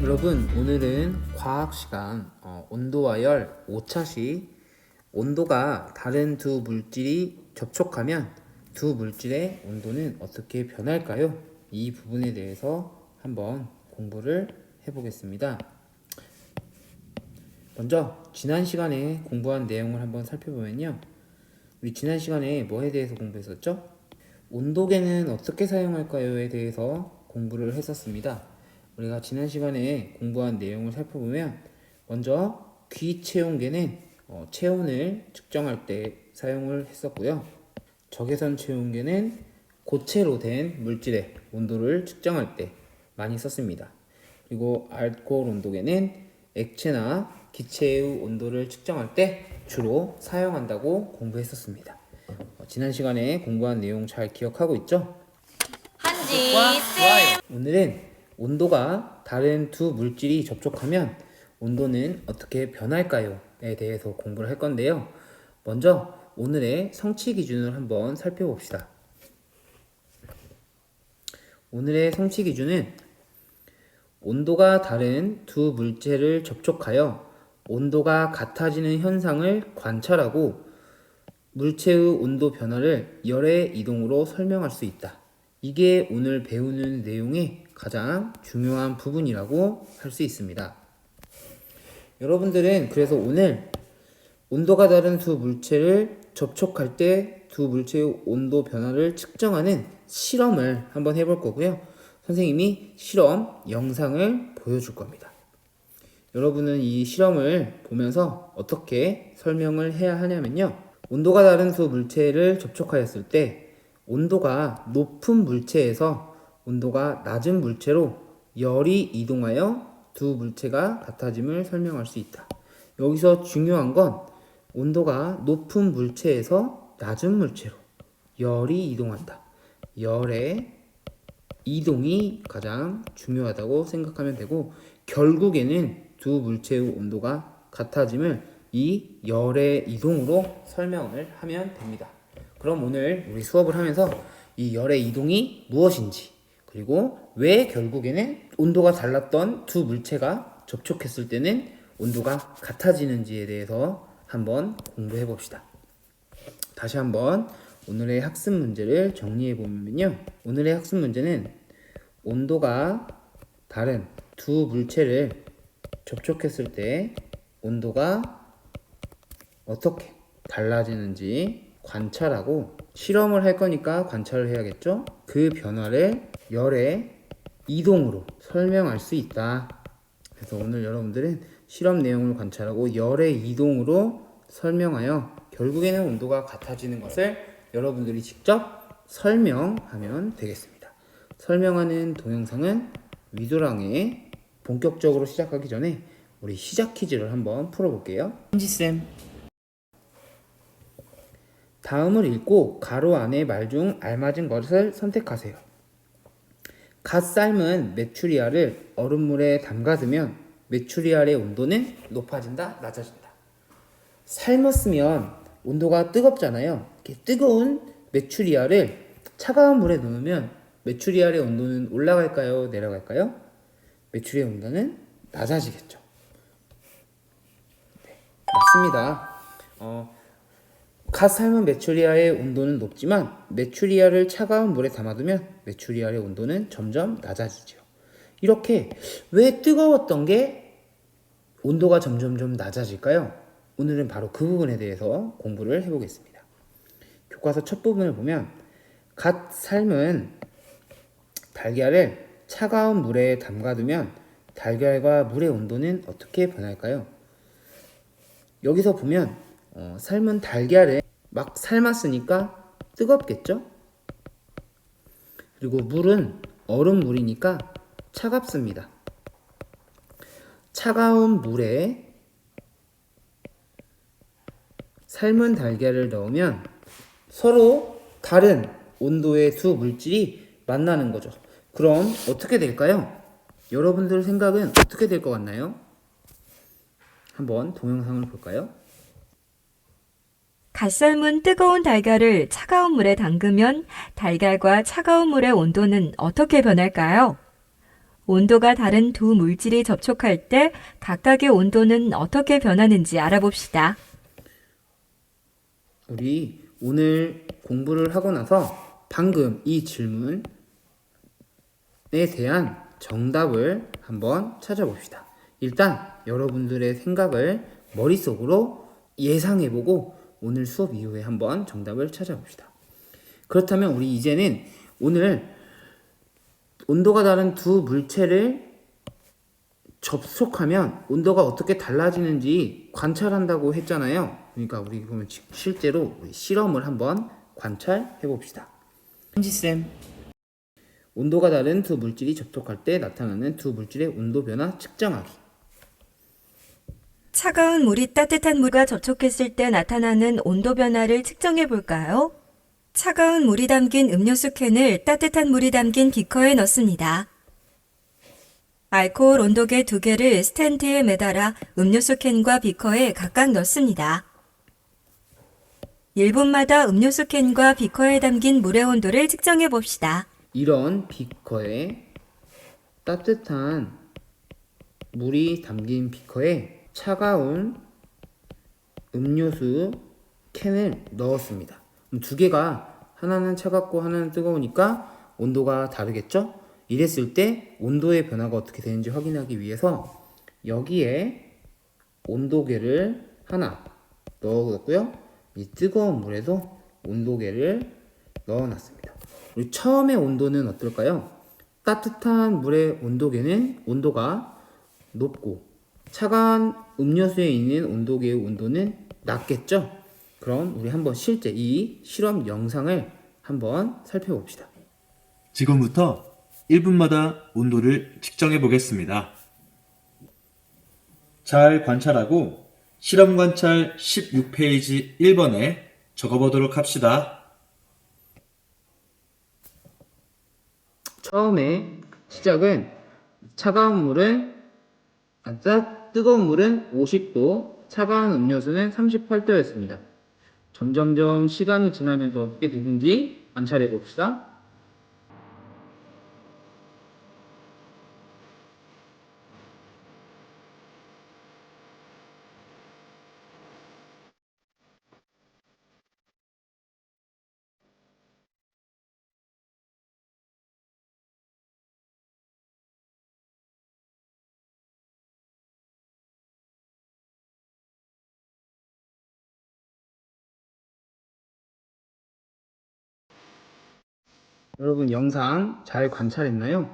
여러분, 오늘은 과학 시간 온도와 열 5차시 온도가 다른 두 물질이 접촉하면 두 물질의 온도는 어떻게 변할까요? 이 부분에 대해서 한번 공부를 해보겠습니다. 먼저 지난 시간에 공부한 내용을 한번 살펴보면요, 우리 지난 시간에 뭐에 대해서 공부했었죠? 온도계는 어떻게 사용할까요에 대해서 공부를 했었습니다. 우리가 지난 시간에 공부한 내용을 살펴보면, 먼저 귀체온계는 체온을 측정할 때 사용을 했었고요. 적외선 체온계는 고체로 된 물질의 온도를 측정할 때 많이 썼습니다. 그리고 알코올 온도계는 액체나 기체의 온도를 측정할 때 주로 사용한다고 공부했었습니다. 지난 시간에 공부한 내용 잘 기억하고 있죠? 한지 쌤. 오늘은 온도가 다른 두 물질이 접촉하면 온도는 어떻게 변할까요?에 대해서 공부를 할 건데요. 먼저 오늘의 성취 기준을 한번 살펴봅시다. 오늘의 성취 기준은 온도가 다른 두 물체를 접촉하여 온도가 같아지는 현상을 관찰하고 물체의 온도 변화를 열의 이동으로 설명할 수 있다. 이게 오늘 배우는 내용의 가장 중요한 부분이라고 할 수 있습니다. 여러분들은 그래서 오늘 온도가 다른 두 물체를 접촉할 때 두 물체의 온도 변화를 측정하는 실험을 한번 해볼 거고요. 선생님이 실험 영상을 보여줄 겁니다. 여러분은 이 실험을 보면서 어떻게 설명을 해야 하냐면요, 온도가 다른 두 물체를 접촉하였을 때 온도가 높은 물체에서 온도가 낮은 물체로 열이 이동하여 두 물체가 같아짐을 설명할 수 있다. 여기서 중요한 건 온도가 높은 물체에서 낮은 물체로 열이 이동한다. 열의 이동이 가장 중요하다고 생각하면 되고, 결국에는 두 물체의 온도가 같아짐을 이 열의 이동으로 설명을 하면 됩니다. 그럼 오늘 우리 수업을 하면서 이 열의 이동이 무엇인지, 그리고 왜 결국에는 온도가 달랐던 두 물체가 접촉했을 때는 온도가 같아지는지에 대해서 한번 공부해 봅시다. 다시 한번 오늘의 학습 문제를 정리해 보면요, 오늘의 학습 문제는 온도가 다른 두 물체를 접촉했을 때 온도가 어떻게 달라지는지 관찰하고, 실험을 할 거니까 관찰을 해야겠죠? 그 변화를 열의 이동으로 설명할 수 있다. 그래서 오늘 여러분들은 실험 내용을 관찰하고 열의 이동으로 설명하여 결국에는 온도가 같아지는 것을 여러분들이 직접 설명하면 되겠습니다. 설명하는 동영상은 위도랑에 본격적으로 시작하기 전에 우리 시작 퀴즈를 한번 풀어볼게요. 한지쌤, 다음을 읽고 가로 안에 말 중 알맞은 것을 선택하세요. 갓 삶은 메추리알을 얼음물에 담가두면 메추리알의 온도는 높아진다, 낮아진다. 삶았으면 온도가 뜨겁잖아요. 이렇게 뜨거운 메추리알을 차가운 물에 넣으면 메추리알의 온도는 올라갈까요, 내려갈까요? 메추리알 온도는 낮아지겠죠. 네, 맞습니다. 갓 삶은 메추리알의 온도는 높지만 메추리알을 차가운 물에 담아두면 메추리알의 온도는 점점 낮아지죠. 이렇게 왜 뜨거웠던 게 온도가 점점 낮아질까요? 오늘은 바로 그 부분에 대해서 공부를 해보겠습니다. 교과서 첫 부분을 보면 갓 삶은 달걀을 차가운 물에 담가두면 달걀과 물의 온도는 어떻게 변할까요? 여기서 보면 삶은 달걀을 막 삶았으니까 뜨겁겠죠? 그리고 물은 얼음물이니까 차갑습니다. 차가운 물에 삶은 달걀을 넣으면 서로 다른 온도의 두 물질이 만나는 거죠. 그럼 어떻게 될까요? 여러분들 생각은 어떻게 될 것 같나요? 한번 동영상을 볼까요? 갓 삶은 뜨거운 달걀을 차가운 물에 담그면 달걀과 차가운 물의 온도는 어떻게 변할까요? 온도가 다른 두 물질이 접촉할 때 각각의 온도는 어떻게 변하는지 알아봅시다. 우리 오늘 공부를 하고 나서 방금 이 질문에 대한 정답을 한번 찾아봅시다. 일단 여러분들의 생각을 머릿속으로 예상해보고 오늘 수업 이후에 한번 정답을 찾아봅시다. 그렇다면 우리 이제는 오늘 온도가 다른 두 물체를 접촉하면 온도가 어떻게 달라지는지 관찰한다고 했잖아요. 그러니까 우리 그러면 실제로 우리 실험을 한번 관찰해 봅시다. 현지쌤, 온도가 다른 두 물질이 접촉할 때 나타나는 두 물질의 온도 변화 측정하기. 차가운 물이 따뜻한 물과 접촉했을 때 나타나는 온도 변화를 측정해 볼까요? 차가운 물이 담긴 음료수 캔을 따뜻한 물이 담긴 비커에 넣습니다. 알코올 온도계 2개를 스탠드에 매달아 음료수 캔과 비커에 각각 넣습니다. 1분마다 음료수 캔과 비커에 담긴 물의 온도를 측정해 봅시다. 이런 비커에 따뜻한 물이 담긴 비커에 차가운 음료수 캔을 넣었습니다. 두 개가 하나는 차갑고 하나는 뜨거우니까 온도가 다르겠죠? 이랬을 때 온도의 변화가 어떻게 되는지 확인하기 위해서 여기에 온도계를 하나 넣어뒀고요. 이 뜨거운 물에도 온도계를 넣어놨습니다. 우리 처음의 온도는 어떨까요? 따뜻한 물의 온도계는 온도가 높고 차가운 음료수에 있는 온도계의 온도는 낮겠죠? 그럼 우리 한번 실제 이 실험 영상을 한번 살펴봅시다. 지금부터 1분마다 온도를 측정해 보겠습니다. 잘 관찰하고 실험 관찰 16페이지 1번에 적어보도록 합시다. 처음에 시작은 차가운 물은 뜨거운 물은 50도, 차가운 음료수는 38도였습니다. 점점점 시간이 지나면서 어떻게 되는지 관찰해 봅시다. 여러분 영상 잘 관찰했나요?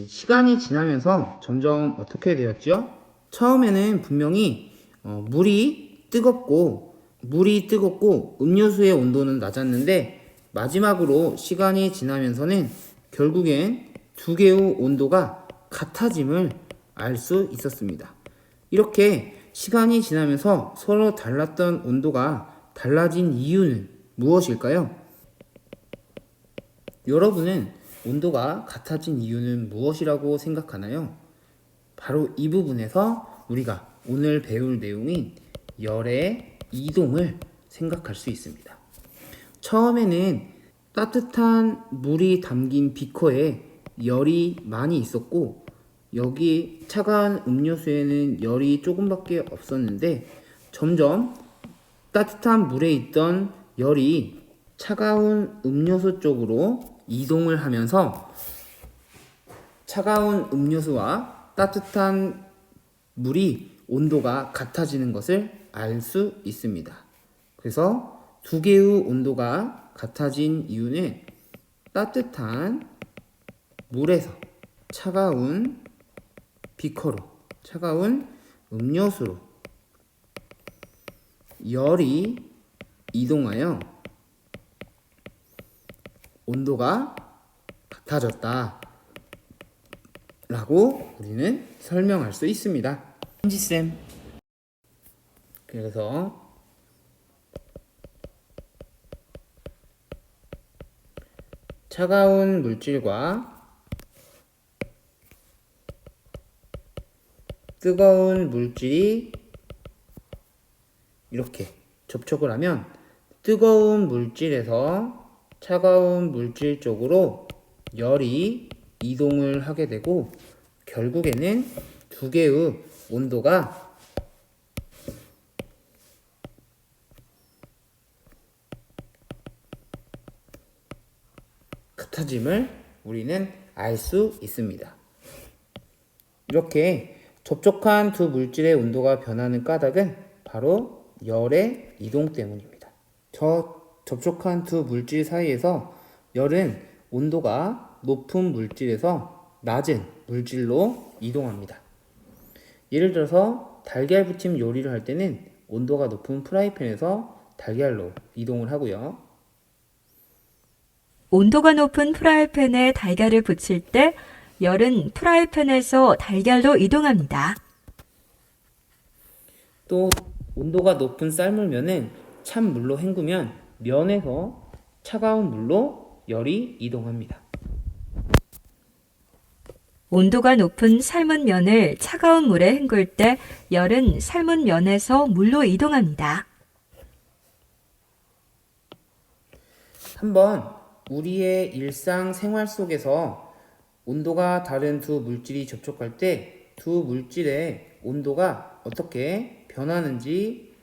시간이 지나면서 점점 어떻게 되었죠? 처음에는 분명히 물이 뜨겁고 음료수의 온도는 낮았는데 마지막으로 시간이 지나면서는 결국엔 두 개의 온도가 같아짐을 알 수 있었습니다. 이렇게 시간이 지나면서 서로 달랐던 온도가 달라진 이유는 무엇일까요? 여러분은 온도가 같아진 이유는 무엇이라고 생각하나요? 바로 이 부분에서 우리가 오늘 배울 내용인 열의 이동을 생각할 수 있습니다. 처음에는 따뜻한 물이 담긴 비커에 열이 많이 있었고 여기 차가운 음료수에는 열이 조금밖에 없었는데 점점 따뜻한 물에 있던 열이 차가운 음료수 쪽으로 이동을 하면서 차가운 음료수와 따뜻한 물이 온도가 같아지는 것을 알 수 있습니다. 그래서 두 개의 온도가 같아진 이유는 따뜻한 물에서 차가운 비커로, 차가운 음료수로 열이 이동하여 온도가 같아졌다 라고 우리는 설명할 수 있습니다. 현지쌤, 그래서 차가운 물질과 뜨거운 물질이 이렇게 접촉을 하면 뜨거운 물질에서 차가운 물질 쪽으로 열이 이동을 하게 되고 결국에는 두 개의 온도가 같아짐을 우리는 알 수 있습니다. 이렇게 접촉한 두 물질의 온도가 변하는 까닭은 바로 열의 이동 때문입니다. 접촉한 두 물질 사이에서 열은 온도가 높은 물질에서 낮은 물질로 이동합니다. 예를 들어서 달걀 부침 요리를 할 때는 온도가 높은 프라이팬에서 달걀로 이동을 하고요. 온도가 높은 프라이팬에 달걀을 붙일 때 열은 프라이팬에서 달걀로 이동합니다. 또 온도가 높은 삶을 면은 찬 물로 헹구면 면에서 차가운 물로 열이 이동합니다. 온도가 높은 삶은 면을 차가운 물에 헹굴 때 열은 삶은 면에서 물로 이동합니다. 한번 우리의 일상 생활 속에서 온도가 다른 두 물질이 접촉할 때 두 물질의 온도가 어떻게 변하는지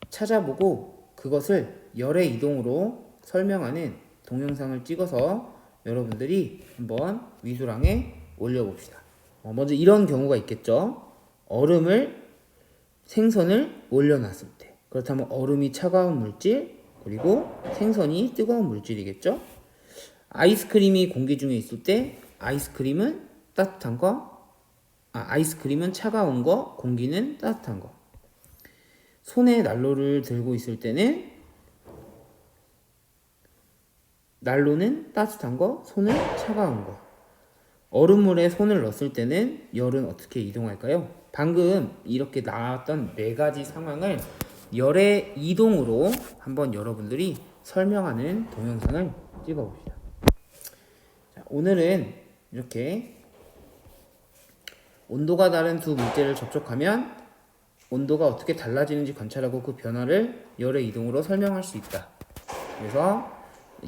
찾아보고 그것을 열의 이동으로 설명하는 동영상을 찍어서 여러분들이 한번 위조랑에 올려봅시다. 먼저 이런 경우가 있겠죠. 생선을 올려놨을 때, 그렇다면 얼음이 차가운 물질, 그리고 생선이 뜨거운 물질이겠죠. 아이스크림이 공기 중에 있을 때 아이스크림은 따뜻한 거, 아이스크림은 차가운 거, 공기는 따뜻한 거. 손에 난로를 들고 있을 때는 난로는 따뜻한 거, 손은 차가운 거. 얼음물에 손을 넣었을 때는 열은 어떻게 이동할까요? 방금 이렇게 나왔던 네 가지 상황을 열의 이동으로 한번 여러분들이 설명하는 동영상을 찍어봅시다. 자, 오늘은 이렇게 온도가 다른 두 물질을 접촉하면 온도가 어떻게 달라지는지 관찰하고 그 변화를 열의 이동으로 설명할 수 있다. 그래서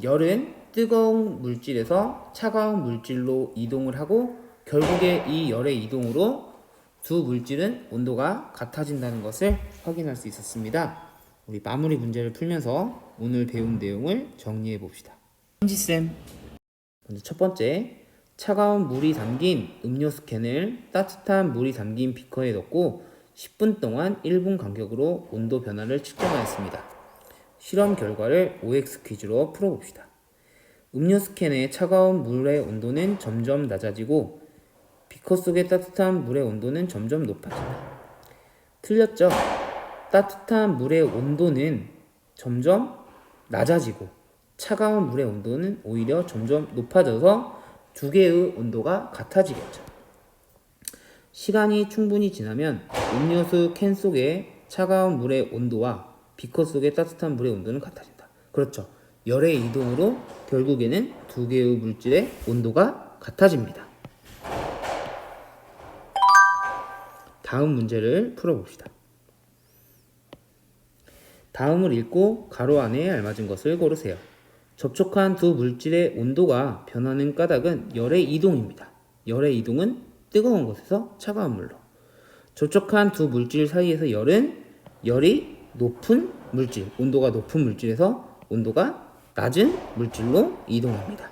열은 뜨거운 물질에서 차가운 물질로 이동을 하고 결국에 이 열의 이동으로 두 물질은 온도가 같아진다는 것을 확인할 수 있었습니다. 우리 마무리 문제를 풀면서 오늘 배운 내용을 정리해 봅시다. 현지쌤, 먼저 첫 번째, 차가운 물이 담긴 음료수 캔을 따뜻한 물이 담긴 비커에 넣고 10분 동안 1분 간격으로 온도 변화를 측정하였습니다. 실험 결과를 OX 퀴즈로 풀어봅시다. 음료수 캔의 차가운 물의 온도는 점점 낮아지고 비커 속의 따뜻한 물의 온도는 점점 높아진다. 틀렸죠? 따뜻한 물의 온도는 점점 낮아지고 차가운 물의 온도는 오히려 점점 높아져서 두 개의 온도가 같아지겠죠. 시간이 충분히 지나면 음료수 캔 속의 차가운 물의 온도와 비커 속의 따뜻한 물의 온도는 같아진다. 그렇죠. 열의 이동으로 결국에는 두 개의 물질의 온도가 같아집니다. 다음 문제를 풀어봅시다. 다음을 읽고 가로 안에 알맞은 것을 고르세요. 접촉한 두 물질의 온도가 변하는 까닭은 열의 이동입니다. 열의 이동은 뜨거운 곳에서 차가운 물로. 접촉한 두 물질 사이에서 열이 높은 물질, 온도가 높은 물질에서 온도가 낮은 물질로 이동합니다.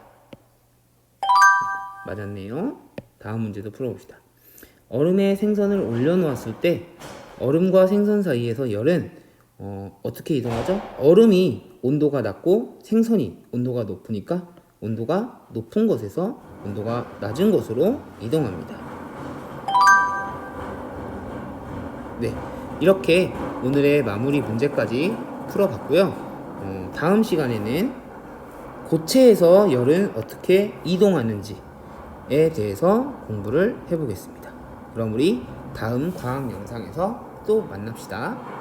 맞았네요. 다음 문제도 풀어봅시다. 얼음에 생선을 올려놓았을 때 얼음과 생선 사이에서 열은 어떻게 이동하죠? 얼음이 온도가 낮고 생선이 온도가 높으니까 온도가 높은 곳에서 온도가 낮은 곳으로 이동합니다. 네, 이렇게 오늘의 마무리 문제까지 풀어봤고요. 다음 시간에는 고체에서 열은 어떻게 이동하는지에 대해서 공부를 해보겠습니다. 그럼 우리 다음 과학 영상에서 또 만납시다.